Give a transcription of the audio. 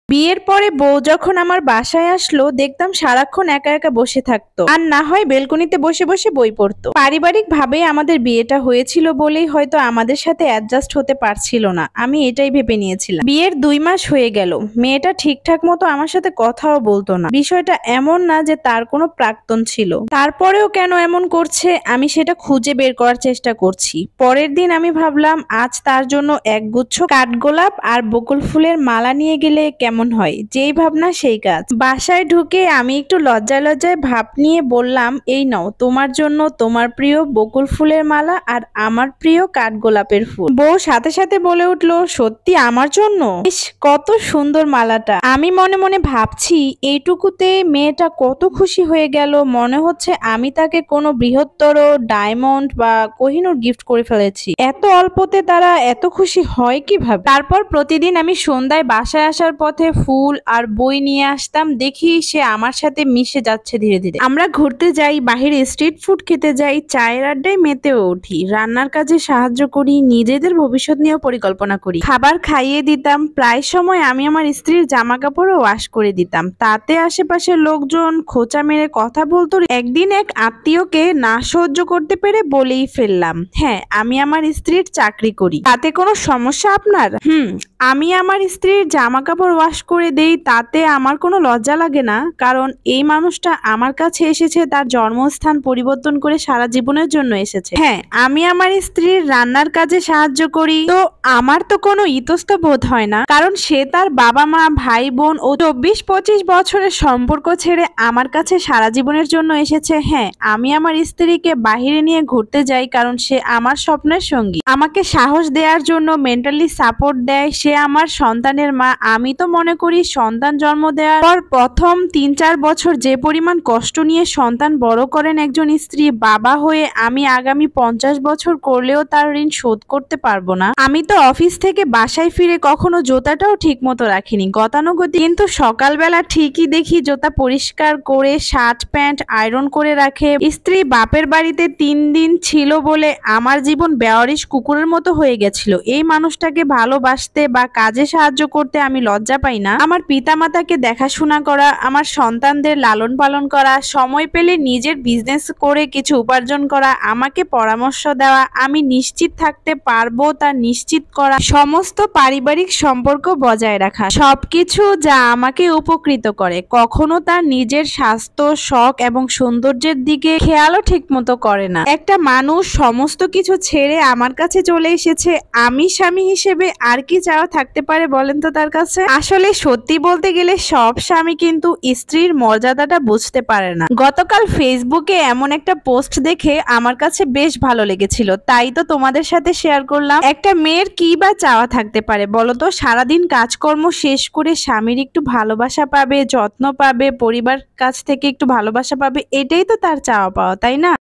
বিয়ের পরে বউ যখন আমার বাসায় আসলো দেখতাম সারাক্ষণ একা একা বসে থাকতো, আর না হয় বেলকনিতে বসে বসে বই পড়তো। পারিবারিক ভাবে আমাদের বিয়েটা হয়েছিল বলেই হয়তো আমাদের সাথে অ্যাডজাস্ট হতে পারছিল না, আমি এটাই ভেবে নিয়েছিলাম। বিয়ের 2 মাস হয়ে গেল, মেয়েটা ঠিকঠাক মতো আমার সাথে কথাও বলতো না। বিষয়টা এমন না যে তার কোনো প্রাক্তন ছিল, তারপরেও কেন এমন করছে আমি সেটা খুঁজে বের করার চেষ্টা করছি। পরের দিন আমি ভাবলাম আজ তার জন্য একগুচ্ছ কাঠগোলাপ আর বকুল ফুলের মালা নিয়ে গেলে কেমন হয়। যেই ভাবনা সেই কাজ। বাসায় ঢুকে আমি একটু লজ্জায় লজ্জায় ভাব নিয়ে বললাম, এই নাও তোমার জন্য তোমার প্রিয় বকুল ফুলের মালা আর আমার প্রিয় কাঠগোলাপের ফুল। বউ সাথে সাথে বলে উঠলো, সত্যি আমার জন্য? ইস, কত সুন্দর মালাটা। আমি মনে মনে ভাবছি এইটুকুতে মেয়েটা কত খুশি হয়ে গেল, মনে হচ্ছে আমি তাকে কোনো বৃহত্তর ডায়মন্ড বা কোহিনূর গিফট করে ফেলেছি। এত অল্পতে তারা এত খুশি হয় কিভাবে? তারপর প্রতিদিন আমি সন্ধ্যায় বাসায় আসার পথে ফুল আর বই নিয়ে আসতাম, দেখি সে আমার সাথে মিশে যাচ্ছে ধীরে ধীরে। আমরা ঘুরতে যাই, বাহিরে স্ট্রিট ফুড খেতে যাই, চায়ের আড্ডায় মেতেও উঠি, রান্নার কাজে সাহায্য করি, নিজেদের ভবিষ্যৎ নিয়েও পরিকল্পনা করি। খাবার খাইয়ে দিতাম, প্রায় সময় আমি আমার স্ত্রীর জামা কাপড়ও ওয়াশ করে দিতাম। তাতে আশেপাশের লোকজন খোঁচা মেরে কথা বলতো। একদিন এক আত্মীয়কে না সহ্য করতে পেরে বলেই ফেললাম, হ্যাঁ আমি আমার স্ত্রীর চাকরি করি, তাতে কোনো সমস্যা আপনার? আমি আমার স্ত্রীর জামা কাপড় ওয়াশ করে দেই, তাতে আমার কোনো লজ্জা লাগে না, কারণ এই মানুষটা আমার কাছে এসেছে তার জন্মস্থান পরিবর্তন করে সারা জীবনের জন্য এসেছে। হ্যাঁ, আমি আমার স্ত্রীর রান্নার কাজে সাহায্য করি, তো আমার তো কোনো ইতস্তত বোধ হয় না, কারণ সে তার বাবা মা ভাই বোন ও 24-25 বছরের সম্পর্ক ছেড়ে আমার কাছে সারা জীবনের জন্য এসেছে। হ্যাঁ, আমি আমার স্ত্রীকে বাহিরে নিয়ে ঘুরতে যাই, কারণ সে আমার স্বপ্নের সঙ্গী, আমাকে সাহস দেওয়ার জন্য মেন্টালি সাপোর্ট দেয়। সে আমার সন্তানের মা। আমি তো মনে করি সন্তান জন্ম দেওয়ার পর প্রথম 3-4 বছর যে পরিমাণ কষ্ট নিয়ে সন্তান বড় করেন একজন স্ত্রী, বাবা হয়ে আমি আগামী 50 বছর করলেও তার ঋণ শোধ করতে পারবো না। আমি তো অফিস থেকে বাসায় ফিরে কখনো জুতাটাও ঠিক মতো রাখিনি, গতানুগতিক, কিন্তু সকালবেলা ঠিকই দেখি জুতা পরিষ্কার করে শার্ট প্যান্ট আয়রন করে রাখে। স্ত্রী বাপের বাড়িতে 3 দিন ছিল বলে আমার জীবন বেওয়ারিশ কুকুরের মতো হয়ে গেছিল। এই মানুষটাকে ভালোবাসতে বা কাজে সাহায্য করতে আমি লজ্জা পাই না। আমার পিতামাতাকে দেখাশোনা করা, আমার সন্তানদের লালন পালন করা, সময় পেলে নিজের বিজনেস করে কিছু উপার্জন করা, আমাকে পরামর্শ দেওয়া, আমি নিশ্চিত থাকতে পারবো তা নিশ্চিত করা, সমস্ত পারিবারিক সম্পর্ক বজায় রাখা, সবকিছু যা আমাকে উপকৃত করে। কখনো তার নিজের স্বাস্থ্য, শখ এবং সৌন্দর্যের দিকে খেয়ালও ঠিক মতো করে না। একটা মানুষ সমস্ত কিছু ছেড়ে আমার কাছে চলে এসেছে, আমি স্বামী হিসেবে আর কি চাওয়া থাকতে পারে বলেন তো তার কাছে? আসলে সত্যি বলতে গেলে সব স্বামী কিন্তু স্ত্রীর মর্যাদাটা বুঝতে পারে না। গতকাল ফেসবুকে এমন একটা পোস্ট দেখে আমার কাছে বেশ ভালো লেগেছিল, তাই তো তোমাদের সাথে শেয়ার করলাম। একটা মেয়ের কি বা চাওয়া থাকতে পারে বলো তো? সারাদিন কাজকর্ম শেষ করে স্বামীর একটু ভালোবাসা পাবে, যত্ন পাবে, পরিবার কাছ থেকে একটু ভালোবাসা পাবে, এটাই তো তার চাওয়া পাওয়া, তাই না?